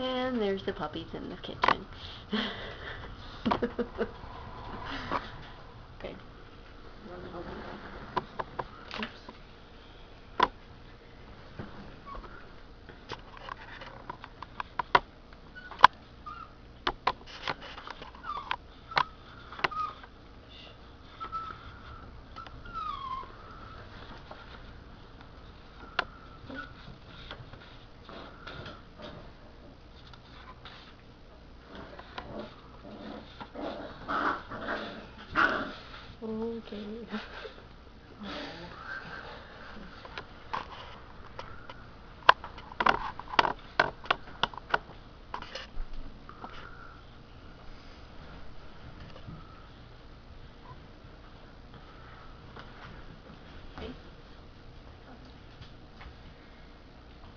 And there's the puppies in the kitchen. Okay. Oops. Okay.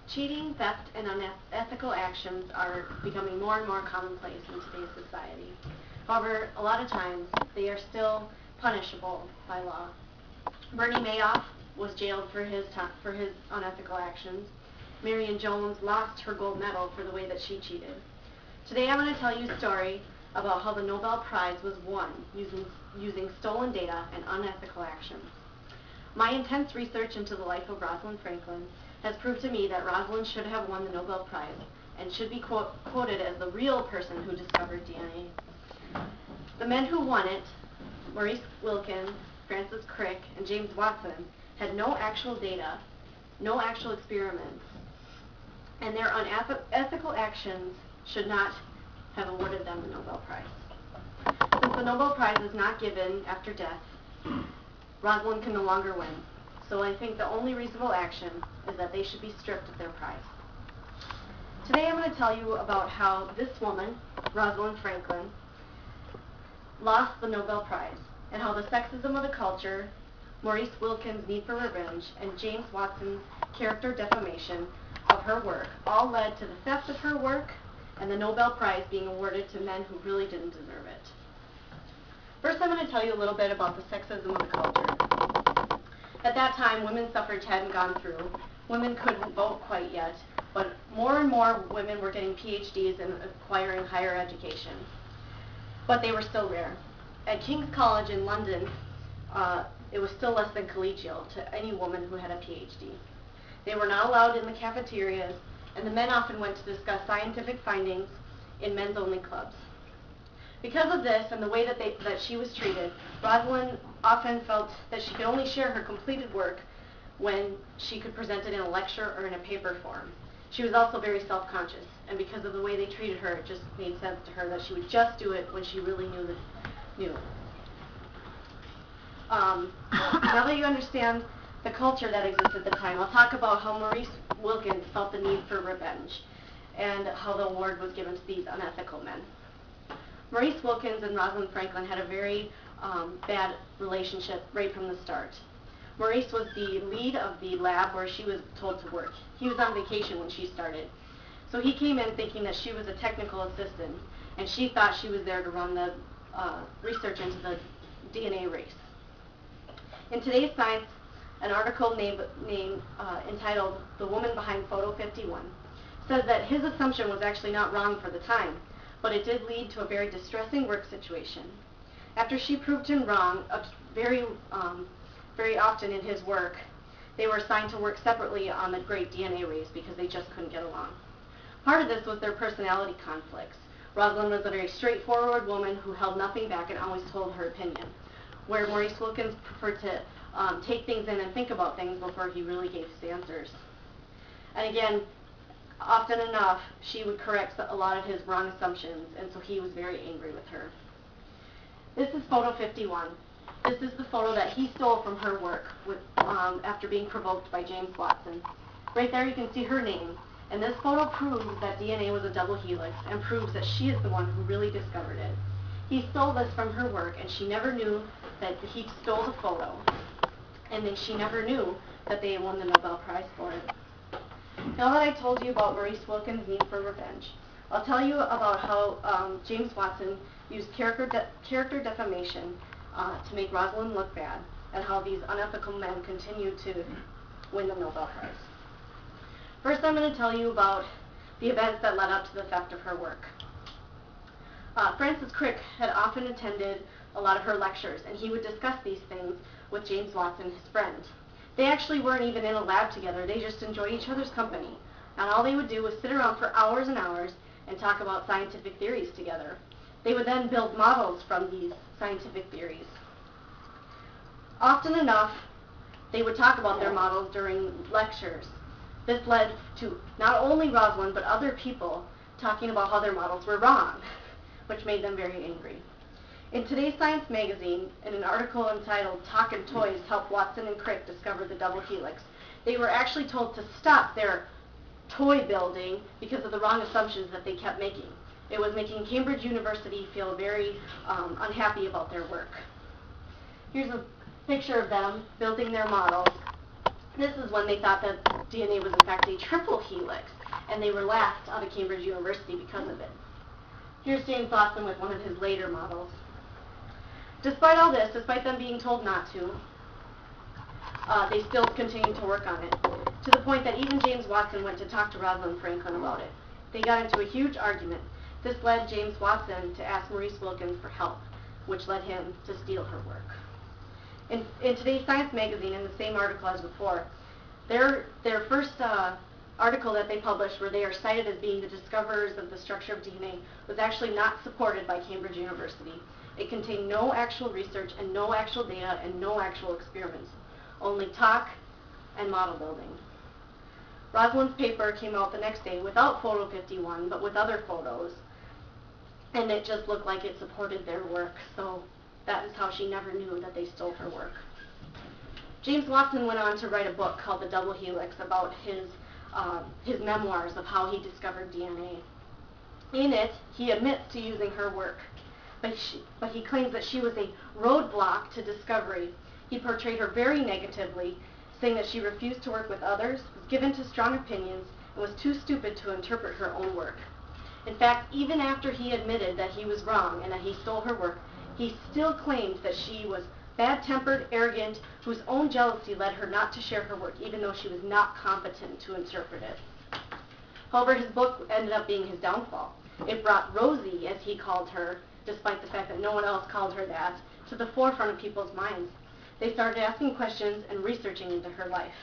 Cheating, theft, and unethical actions are becoming more and more commonplace in today's society. However, a lot of times, they are still punishable by law. Bernie Madoff was jailed for his unethical actions. Marion Jones lost her gold medal for the way that she cheated. Today I'm going to tell you a story about how the Nobel Prize was won using stolen data and unethical actions. My intense research into the life of Rosalind Franklin has proved to me that Rosalind should have won the Nobel Prize and should be quoted as the real person who discovered DNA. The men who won it, Maurice Wilkins, Francis Crick, and James Watson, had no actual data, no actual experiments, and their unethical actions should not have awarded them the Nobel Prize. Since the Nobel Prize is not given after death, Rosalind can no longer win. So I think the only reasonable action is that they should be stripped of their prize. Today I'm going to tell you about how this woman, Rosalind Franklin, lost the Nobel Prize, and how the sexism of the culture, Maurice Wilkins' need for revenge, and James Watson's character defamation of her work all led to the theft of her work and the Nobel Prize being awarded to men who really didn't deserve it. First, I'm going to tell you a little bit about the sexism of the culture. At that time, women's suffrage hadn't gone through. Women couldn't vote quite yet, but more and more women were getting PhDs and acquiring higher education. But they were still rare. At King's College in London, it was still less than collegial to any woman who had a PhD. They were not allowed in the cafeterias, and the men often went to discuss scientific findings in men's-only clubs. Because of this and the way that she was treated, Rosalind often felt that she could only share her completed work when she could present it in a lecture or in a paper form. She was also very self-conscious, and because of the way they treated her, it just made sense to her that she would just do it when she really knew it. Now that you understand the culture that existed at the time, I'll talk about how Maurice Wilkins felt the need for revenge and how the award was given to these unethical men. Maurice Wilkins and Rosalind Franklin had a very bad relationship right from the start. Maurice was the lead of the lab where she was told to work. He was on vacation when she started. So he came in thinking that she was a technical assistant, and she thought she was there to run the research into the DNA race. In today's Science, an article entitled "The Woman Behind Photo 51" says that his assumption was actually not wrong for the time, but it did lead to a very distressing work situation. After she proved him wrong, very often in his work, they were assigned to work separately on the great DNA race because they just couldn't get along. Part of this was their personality conflicts. Rosalind was a very straightforward woman who held nothing back and always told her opinion, where Maurice Wilkins preferred to take things in and think about things before he really gave his answers. And again, often enough, she would correct a lot of his wrong assumptions, and so he was very angry with her. This is photo 51. This is the photo that he stole from her work after being provoked by James Watson. Right there you can see her name, and this photo proves that DNA was a double helix and proves that she is the one who really discovered it. He stole this from her work, and she never knew that he stole the photo, and then she never knew that they won the Nobel Prize for it. Now that I told you about Maurice Wilkins' need for revenge, I'll tell you about how James Watson used character defamation to make Rosalind look bad, and how these unethical men continue to win the Nobel Prize. First, I'm going to tell you about the events that led up to the theft of her work. Francis Crick had often attended a lot of her lectures, and he would discuss these things with James Watson, his friend. They actually weren't even in a lab together. They just enjoyed each other's company. And all they would do was sit around for hours and hours and talk about scientific theories together. They would then build models from these scientific theories. Often enough, they would talk about their models during lectures. This led to not only Rosalind, but other people talking about how their models were wrong, which made them very angry. In today's Science magazine, in an article entitled "Talkin' Toys Help Watson and Crick Discover the Double Helix," they were actually told to stop their toy building because of the wrong assumptions that they kept making. It was making Cambridge University feel very unhappy about their work. Here's a picture of them building their models. This is when they thought that DNA was in fact a triple helix, and they were laughed out of Cambridge University because of it. Here's James Watson with one of his later models. Despite all this, despite them being told not to, they still continued to work on it, to the point that even James Watson went to talk to Rosalind Franklin about it. They got into a huge argument. This led James Watson to ask Maurice Wilkins for help, which led him to steal her work. In today's Science magazine, in the same article as before, their first article that they published, where they are cited as being the discoverers of the structure of DNA, was actually not supported by Cambridge University. It contained no actual research and no actual data and no actual experiments, only talk and model building. Rosalind's paper came out the next day without photo 51, but with other photos, and it just looked like it supported their work, so that is how she never knew that they stole her work. James Watson went on to write a book called The Double Helix about his memoirs of how he discovered DNA. In it, he admits to using her work, but he claims that she was a roadblock to discovery. He portrayed her very negatively, saying that she refused to work with others, was given to strong opinions, and was too stupid to interpret her own work. In fact, even after he admitted that he was wrong and that he stole her work, he still claimed that she was bad-tempered, arrogant, whose own jealousy led her not to share her work, even though she was not competent to interpret it. However, his book ended up being his downfall. It brought Rosie, as he called her, despite the fact that no one else called her that, to the forefront of people's minds. They started asking questions and researching into her life.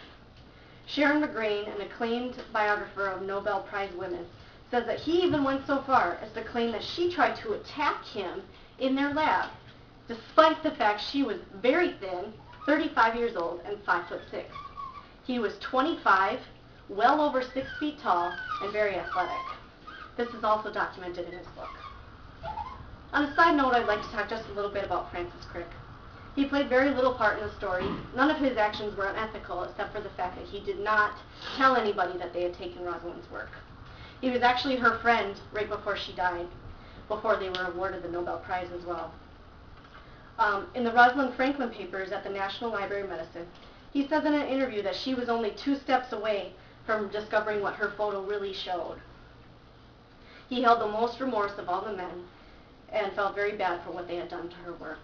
Sharon McGrain, an acclaimed biographer of Nobel Prize women, says that he even went so far as to claim that she tried to attack him in their lab, despite the fact she was very thin, 35 years old, and 5'6". He was 25, well over 6 feet tall, and very athletic. This is also documented in his book. On a side note, I'd like to talk just a little bit about Francis Crick. He played very little part in the story. None of his actions were unethical, except for the fact that he did not tell anybody that they had taken Rosalind's work. He was actually her friend right before she died, before they were awarded the Nobel Prize as well. In the Rosalind Franklin papers at the National Library of Medicine, he says in an interview that she was only 2 steps away from discovering what her photo really showed. He held the most remorse of all the men and felt very bad for what they had done to her work.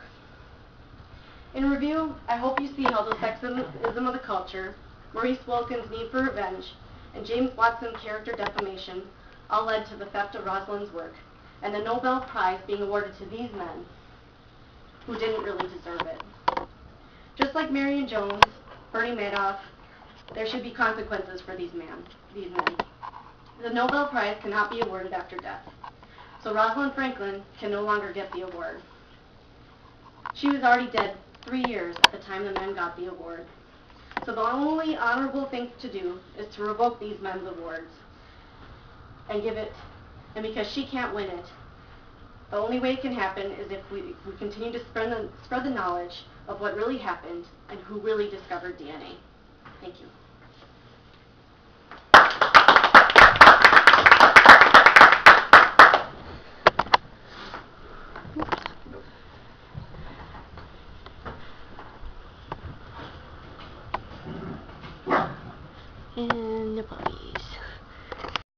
In review, I hope you see how the sexism of the culture, Maurice Wilkins' need for revenge, and James Watson's character defamation all led to the theft of Rosalind's work, and the Nobel Prize being awarded to these men who didn't really deserve it. Just like Marion Jones, Bernie Madoff, there should be consequences for these men. The Nobel Prize cannot be awarded after death, so Rosalind Franklin can no longer get the award. She was already dead 3 years at the time the men got the award. So the only honorable thing to do is to revoke these men's awards and give it, and because she can't win it, the only way it can happen is if we continue to spread the knowledge of what really happened and who really discovered DNA. Thank you.